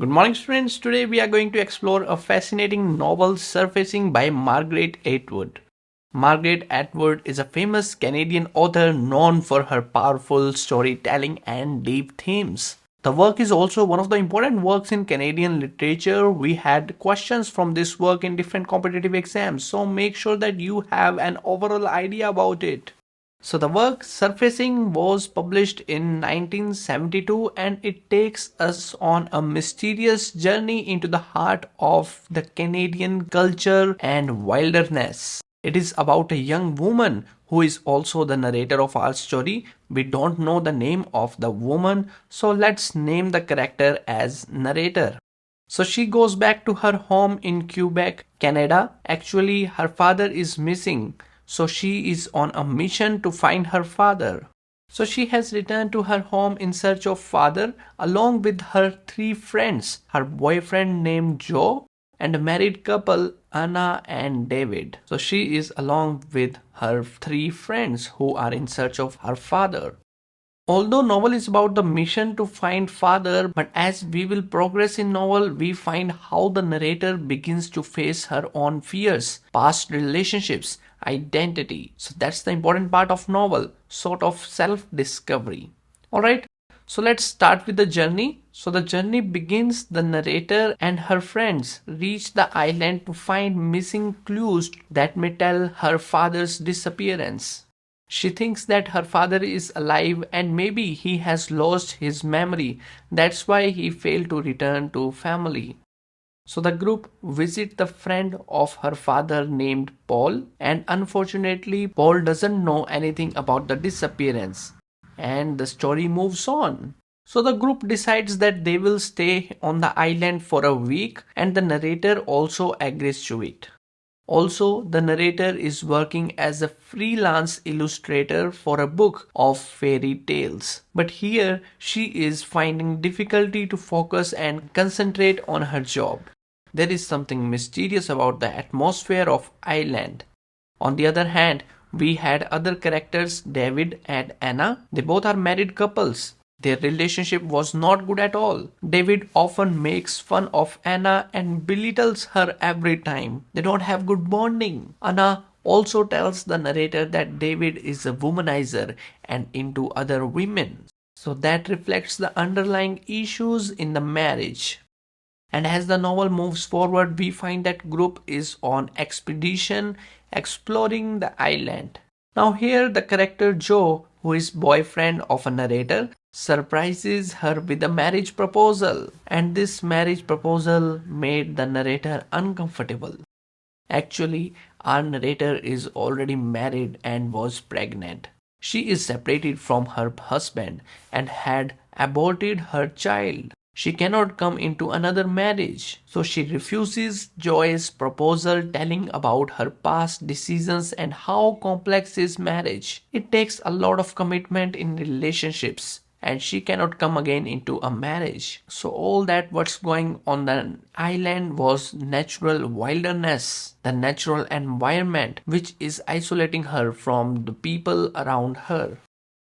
Good morning students, today we are going to explore a fascinating novel Surfacing by Margaret Atwood. Margaret Atwood is a famous Canadian author known for her powerful storytelling and deep themes. The work is also one of the important works in Canadian literature. We had questions from this work in different competitive exams, so make sure that you have an overall idea about it. So the work Surfacing was published in 1972 and it takes us on a mysterious journey into the heart of the Canadian culture and wilderness. It is about a young woman who is also the narrator of our story. We don't know the name of the woman, so let's name the character as narrator. So she goes back to her home in Quebec, Canada. Actually, her father is missing. So she is on a mission to find her father. So she has returned to her home in search of father along with her three friends, her boyfriend named Joe and a married couple Anna and David. So she is along with her three friends who are in search of her father. Although novel is about the mission to find father, but as we will progress in novel, we find how the narrator begins to face her own fears, past relationships, identity. So that's the important part of novel, sort of self-discovery. Alright, so let's start with the journey. So the journey begins, the narrator and her friends reach the island to find missing clues that may tell her father's disappearance. She thinks that her father is alive and maybe he has lost his memory. That's why he failed to return to family. So the group visit the friend of her father named Paul, and unfortunately Paul doesn't know anything about the disappearance and the story moves on. So the group decides that they will stay on the island for a week and the narrator also agrees to it. Also, the narrator is working as a freelance illustrator for a book of fairy tales. But here she is finding difficulty to focus and concentrate on her job. There is something mysterious about the atmosphere of island. On the other hand, we had other characters, David and Anna. They both are married couples. Their relationship was not good at all. David often makes fun of Anna and belittles her every time. They don't have good bonding. Anna also tells the narrator that David is a womanizer and into other women. So that reflects the underlying issues in the marriage. And as the novel moves forward, we find that group is on expedition exploring the island. Now here the character Joe, who is boyfriend of a narrator, surprises her with a marriage proposal, and this marriage proposal made the narrator uncomfortable. Actually, our narrator is already married and was pregnant. She is separated from her husband and had aborted her child. She cannot come into another marriage, so she refuses Joy's proposal, telling about her past decisions and how complex is marriage. It takes a lot of commitment in relationships and she cannot come again into a marriage. So all that what's going on the island was natural wilderness, the natural environment which is isolating her from the people around her.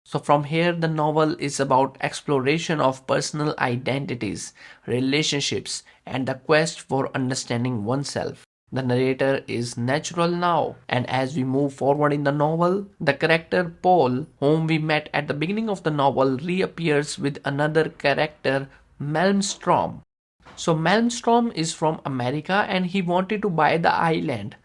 So from here the novel is about exploration of personal identities, relationships and the quest for understanding oneself. The narrator is natural now, and as we move forward in the novel, the character Paul, whom we met at the beginning of the novel, reappears with another character, Malmstrom. So Malmstrom is from America and he wanted to buy the island.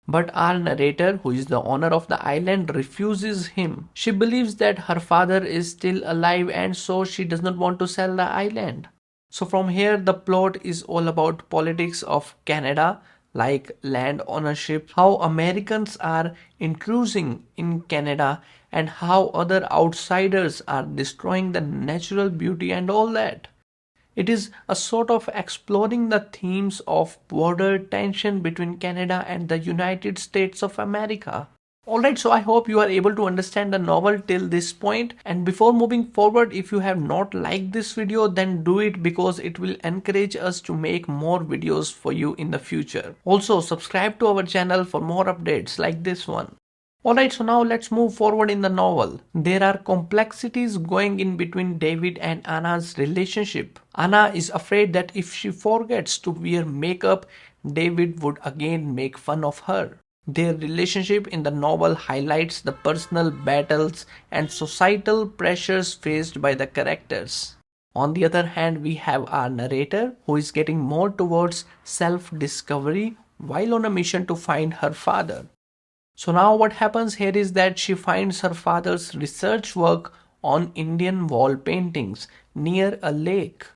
But our narrator, who is the owner of the island, refuses him. She believes that her father is still alive and so she does not want to sell the island. So from here the plot is all about politics of Canada, like land ownership, how Americans are intruding in Canada and how other outsiders are destroying the natural beauty and all that. It is a sort of exploring the themes of border tension between Canada and the United States of America. Alright, so I hope you are able to understand the novel till this point, and before moving forward, if you have not liked this video, then do it because it will encourage us to make more videos for you in the future. Also subscribe to our channel for more updates like this one. Alright, so now let's move forward in the novel. There are complexities going in between David and Anna's relationship. Anna is afraid that if she forgets to wear makeup, David would again make fun of her. Their relationship in the novel highlights the personal battles and societal pressures faced by the characters. On the other hand, we have our narrator who is getting more towards self discovery while on a mission to find her father. So, now what happens here is that she finds her father's research work on Indian wall paintings near a lake.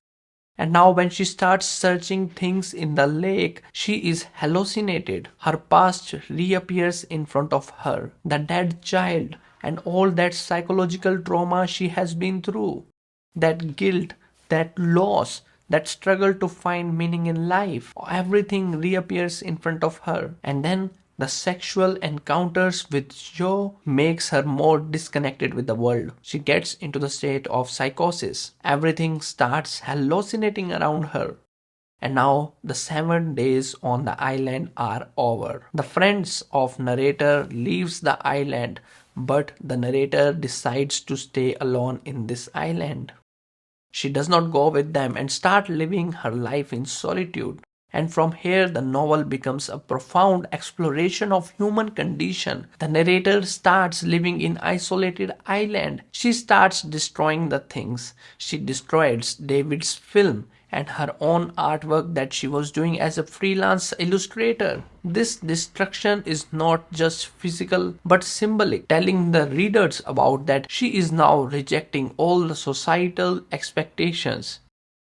And now, when she starts searching things in the lake, she is hallucinated. Her past reappears in front of her. The dead child and all that psychological trauma she has been through. That guilt, that loss, that struggle to find meaning in life. Everything reappears in front of her. And then the sexual encounters with Joe makes her more disconnected with the world. She gets into the state of psychosis. Everything starts hallucinating around her. And now the 7 days on the island are over. The friends of narrator leaves the island, but the narrator decides to stay alone in this island. She does not go with them and start living her life in solitude. And from here, the novel becomes a profound exploration of human condition. The narrator starts living in isolated island. She starts destroying the things. She destroys David's film and her own artwork that she was doing as a freelance illustrator. This destruction is not just physical but symbolic, telling the readers about that she is now rejecting all the societal expectations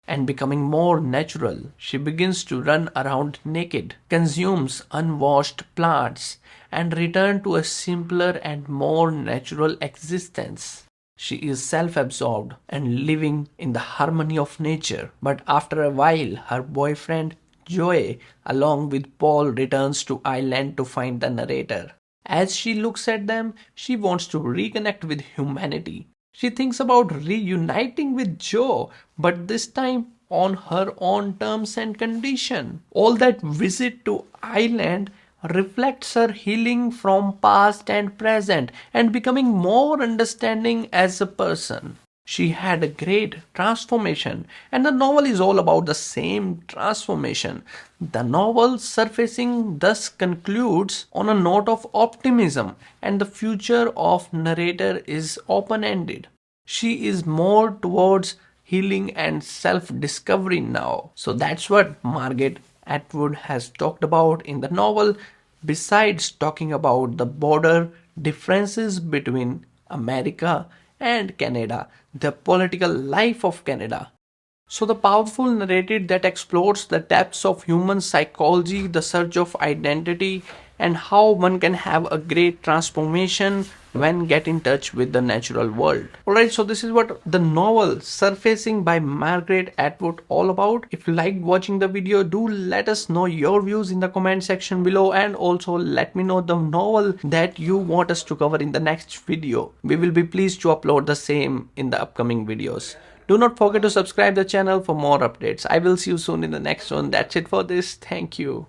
and becoming more natural. She begins to run around naked, consumes unwashed plants, and return to a simpler and more natural existence. She is self-absorbed and living in the harmony of nature. But after a while, her boyfriend Joey, along with Paul, returns to island to find the narrator. As she looks at them, she wants to reconnect with humanity. She thinks about reuniting with Joe, but this time on her own terms and condition. All that visit to island reflects her healing from past and present and becoming more understanding as a person. She had a great transformation, and the novel is all about the same transformation. The novel surfacing thus concludes on a note of optimism, and the future of narrator is open-ended. She is more towards healing and self-discovery now. So that's what Margaret Atwood has talked about in the novel, besides talking about the border differences between America and Canada, the political life of Canada. So the powerful narrative that explores the depths of human psychology, the search of identity, and how one can have a great transformation when get in touch with the natural world. Alright, so this is what the novel Surfacing by Margaret Atwood all about. If you liked watching the video, do let us know your views in the comment section below, and also let me know the novel that you want us to cover in the next video. We will be pleased to upload the same in the upcoming videos. Do not forget to subscribe the channel for more updates. I will see you soon in the next one. That's it for this. Thank you.